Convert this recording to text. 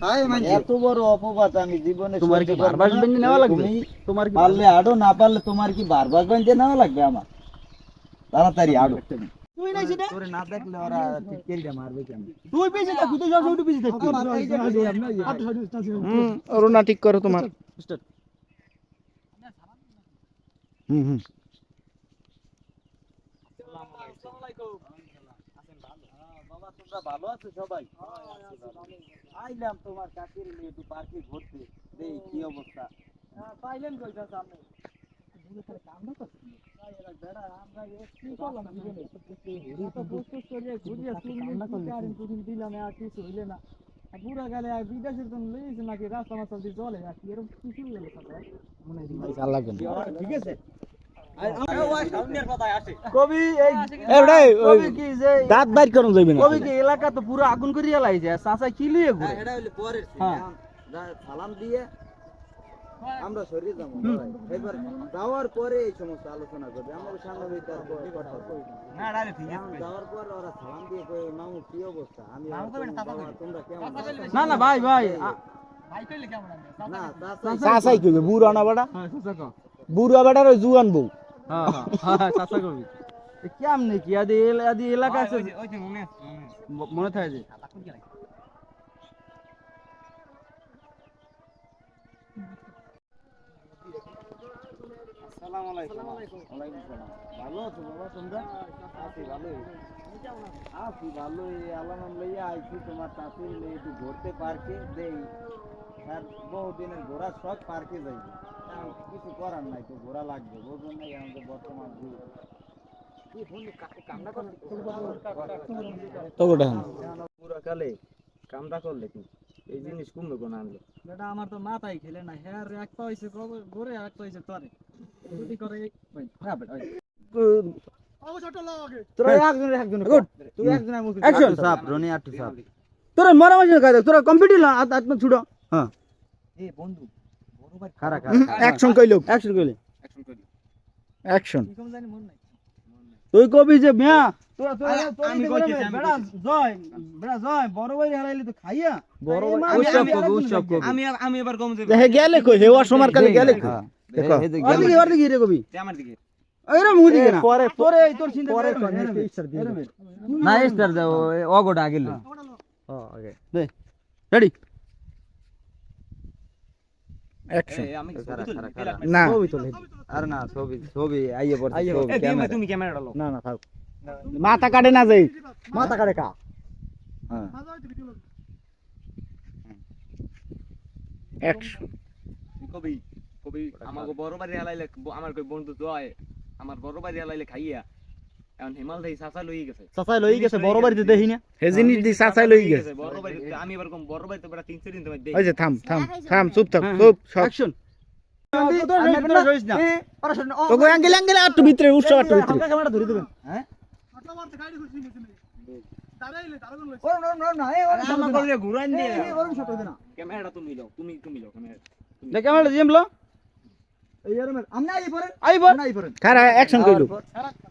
খায় মানে এত বড় অপবাদ আমি জীবনে তোমার কি বারবাস বেঁধে নেওয়া লাগবে? তোমার কি পারলে আডো, না পারলে তোমার কি বারবার বেঁধে নেওয়া লাগবে আমার? তাড়াতাড়ি আডো। তুই নাই সেটা তোরে না দেখলে ওরা ঠিক কেলিটা মারবে কেন? তুই পিছে থাক, তুই সব একটু পিছে থাক রোনা ঠিক করো তোমার। হুম হুম। বাবা তোমরা ভালো আছো সবাই? আইলাম তোমার কাকির নিয়ে একটু পার্কে ঘুরতে, দেই কি অবস্থা। পাইলেন কইতা সামনে কামটা করছি বেড়া আমরা কি করলাম জীবনে তো প্রস্তুত করে ঘুরিয়া কামটা করলে আর প্রথম দিলাম আর কিছু হইলে না পুরা গেলে আর বিদেশের জন্য লইছে নাকি রাস্তা মাস্তা দিয়ে চলে আর কি এরকম কিছু হইলো কথা মনে হয় ভাল লাগবে না। ঠিক আছে কবি এই কবি কি যে দাঁত বাইর করো যাইবে না। কবি কি এলাকা তো পুরো আগুন করিয়া লাইছে চাচা কি লিয়ে ঘুরে এটা হইলে পরের হ্যাঁ। সালাম দিয়ে আমরা সরিয়ে যাবো। এবার যাওয়ার পরে এই সমস্ত আলোচনা করবে। আমরা সামনে হইতে আর কথা কই না। যাওয়ার পর ওরা সালাম দিয়ে কই মামু কি অবস্থা? আমি তোমরা কেমন? না না ভাই ভাই না চাচাই কইবে বুড়া না বাড়া। হ্যাঁ চাচা কো বুড়া বাড়ার ওই জুয়ান বউ। হ্যাঁ হ্যাঁ চাচা কবি কেমনে কি আদি এলাকা আছে মনে থাকে যে আসসালামু আলাইকুম। ওয়ালাইকুম সালাম। ভালো আছো বাবা তোমরা? আছি ভালোই। আছি ভালোই। আল্লাহ নাম লইয়া আইছি তোমার চাচির লইয়া একটু ঘুরতে পার্কে দেই। আর বহুদিনের ঘোরার শখ, পার্কে যাইব। কিছু করার নাই, তো ঘোরা লাগবে। বুঝলেন না আমাদের বর্তমান যুগ। তো ওটা পুরা কালে কামটা করলে কি এই জিনিস কমবে কোন আনলে? বেটা আমার তো মাথায় খেলে না হ্যাঁ এক পা হইছে ঘুরে এক পা হইছে তরে যদি করে হ্যাঁ বেটা তোরা একজন তুই একজন আমি অ্যাকশন সাপ রনি আটু সাপ। তোরা মারামারি না তোরা কম্পিটিট না আত্ম ছুড়ো। হ্যাঁ এ বন্ধু বড় ভাই খারা অ্যাকশন কইলো অ্যাকশন কইলে অ্যাকশন করি অ্যাকশন। কি কম জানি মন নাই তুই কবি যে মিয়া তোরা আমি কইছি বেটা জয় বড় ভাই হারাইলি তো খাইয়া বড় ভাই আমি এবার কম যে দেখে গেলে কই হেওয়া সমার কালে গেলে কই দেখো ওর দিকে রে কবি আমার দিকে এরা মুদি না পরে তোরে তোর চিন্তা পরে করে না স্টার দাও অগোটা আগে লই। হ্যাঁ ওকে দে রেডি অ্যাকশন আমি না আর না ছবি ছবি আইয়ে পড়ছে ছবি ক্যামেরা। তুমি ক্যামেরাটা লো না না থাক মাথা কাটে না যাই মাথা কাটে কা হ্যাঁ অ্যাকশন কবি কবি আমাকে বড় বাড়ি হালাইলে আমার কই বন্ধু জয় আমার বড় বাড়ি হালাইলে খাইয়া এখন হিমাল দেই চাচা লই গেছে চাচাই লই গেছে বড় বাড়িতে দেখি না হে জিনিস দি চাচাই লই গেছে বড় বাড়ি আমি এবার কম বড় বাড়ি তো বেটা 3 দিন তোমার দেই ওই যে থাম থাম থাম চুপ থাক চুপ সব অ্যাকশন তোকে অ্যাঙ্গেল অ্যাঙ্গেল আর তো ভিতরে উৎসব আর তো ভিতরে ক্যামেরা ধরে দিবেন হ্যাঁ ক্যামেরাটা তুমি লও তুমি লও ক্যামেরা দেখ ক্যামেরা জিম লো এই আর আমি আই পরে আইবো খারা অ্যাকশন কইলো তারপর